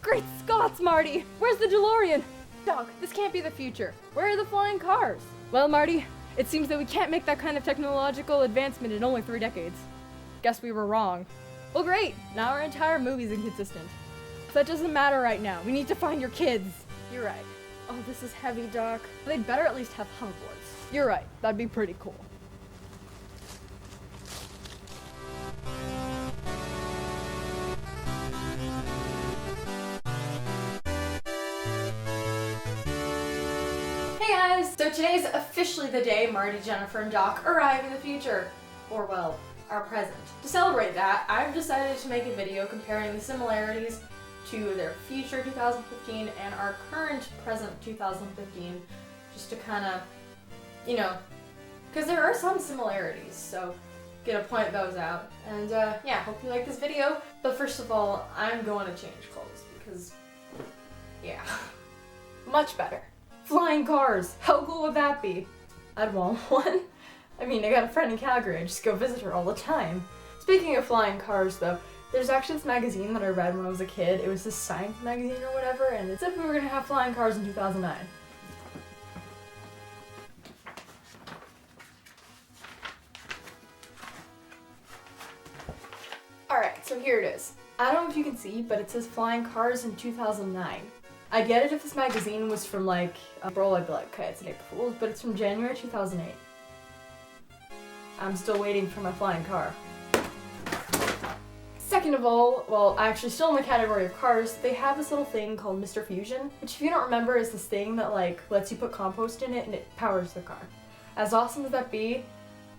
Great Scots, Marty! Where's the DeLorean? Doc, this can't be the future. Where are the flying cars? Well, Marty, it seems that we can't make that kind of technological advancement in only 3 decades. Guess we were wrong. Well, great! Now our entire movie's inconsistent. That doesn't matter right now. We need to find your kids. You're right. Oh, this is heavy, Doc. They'd better at least have hoverboards. You're right. That'd be pretty cool. Hey guys! So today's officially the day Marty, Jennifer, and Doc arrive in the future. Or well, our present. To celebrate that, I've decided to make a video comparing the similarities to their future 2015 and our current present 2015, just to kind of, because there are some similarities, so get to point those out. And yeah, hope you like this video. But first of all, I'm going to change clothes because, yeah, much better. Flying cars, how cool would that be? I'd want one. I mean, I got a friend in Calgary, I just go visit her all the time. Speaking of flying cars though, there's actually this magazine that I read when I was a kid. It was this science magazine or whatever, and it said we were gonna have flying cars in 2009. Alright, so here it is. I don't know if you can see, but it says flying cars in 2009. I get it if this magazine was from like April, I'd be like, okay, it's an April Fool's, but it's from January 2008. I'm still waiting for my flying car. Second of all, well, actually still in the category of cars, they have this little thing called Mr. Fusion, which if you don't remember is this thing that like lets you put compost in it and it powers the car. As awesome as that be,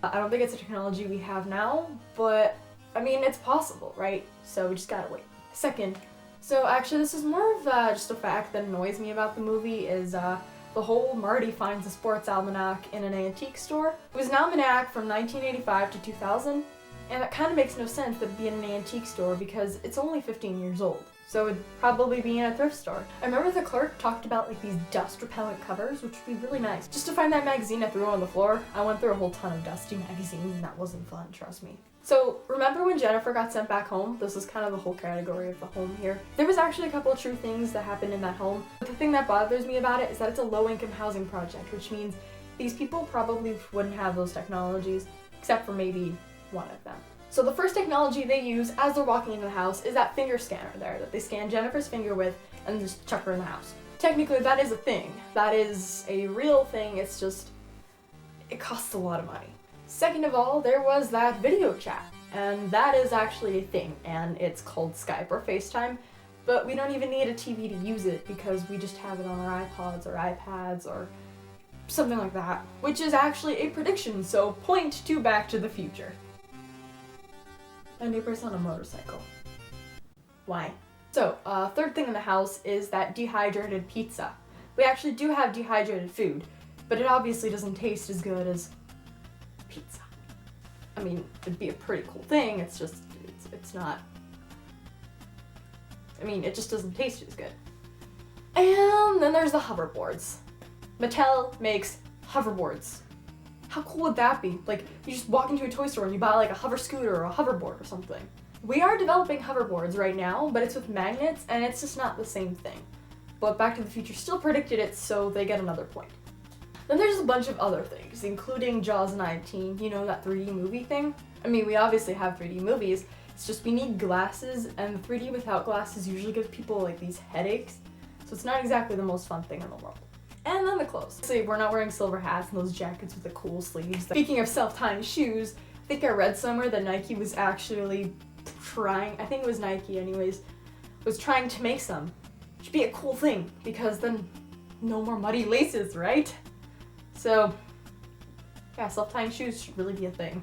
I don't think it's a technology we have now, but I mean, it's possible, right? So we just gotta wait. Second, so actually this is more of just a fact that annoys me about the movie is the whole Marty finds a sports almanac in an antique store. It was an almanac from 1985 to 2000, and that kind of makes no sense that it'd be in an antique store because it's only 15 years old. So it'd probably be in a thrift store. I remember the clerk talked about like these dust repellent covers, which would be really nice. Just to find that magazine I threw on the floor, I went through a whole ton of dusty magazines and that wasn't fun, trust me. So remember when Jennifer got sent back home? This is kind of the whole category of the home here. There was actually a couple of true things that happened in that home. But the thing that bothers me about it is that it's a low-income housing project, which means these people probably wouldn't have those technologies, except for maybe one of them. So the first technology they use as they're walking into the house is that finger scanner there that they scan Jennifer's finger with and just chuck her in the house. Technically that is a thing. That is a real thing, it's just, it costs a lot of money. Second of all, there was that video chat, and that is actually a thing, and it's called Skype or FaceTime, but we don't even need a TV to use it because we just have it on our iPods or iPads or something like that, which is actually a prediction, so point to Back to the Future. My neighbor's on a motorcycle. Why? So, third thing in the house is that dehydrated pizza. We actually do have dehydrated food, but it obviously doesn't taste as good as pizza. I mean, it'd be a pretty cool thing, it's just, it's not, I mean, it just doesn't taste as good. And then there's the hoverboards. Mattel makes hoverboards. How cool would that be? Like, you just walk into a toy store and you buy like a hover scooter or a hoverboard or something. We are developing hoverboards right now, but it's with magnets and it's just not the same thing. But Back to the Future still predicted it, so they get another point. Then there's a bunch of other things, including Jaws 19, you know, that 3D movie thing? I mean, we obviously have 3D movies, it's just we need glasses, and the 3D without glasses usually gives people like these headaches, so it's not exactly the most fun thing in the world. And then the clothes. So we're not wearing silver hats and those jackets with the cool sleeves. Speaking of self-tying shoes, I think I read somewhere that Nike was actually trying, I think it was Nike anyways, was trying to make some. It should be a cool thing, because then no more muddy laces, right? So, yeah, self-tying shoes should really be a thing.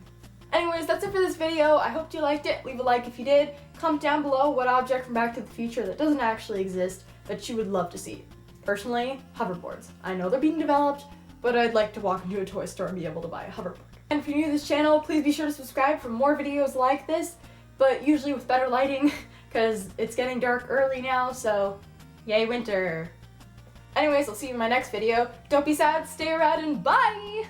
Anyways, that's it for this video. I hope you liked it. Leave a like if you did. Comment down below what object from Back to the Future that doesn't actually exist that you would love to see. Personally, hoverboards. I know they're being developed, but I'd like to walk into a toy store and be able to buy a hoverboard. And if you're new to this channel, please be sure to subscribe for more videos like this, but usually with better lighting, because it's getting dark early now, so yay winter. Anyways, I'll see you in my next video. Don't be sad, stay around, and bye!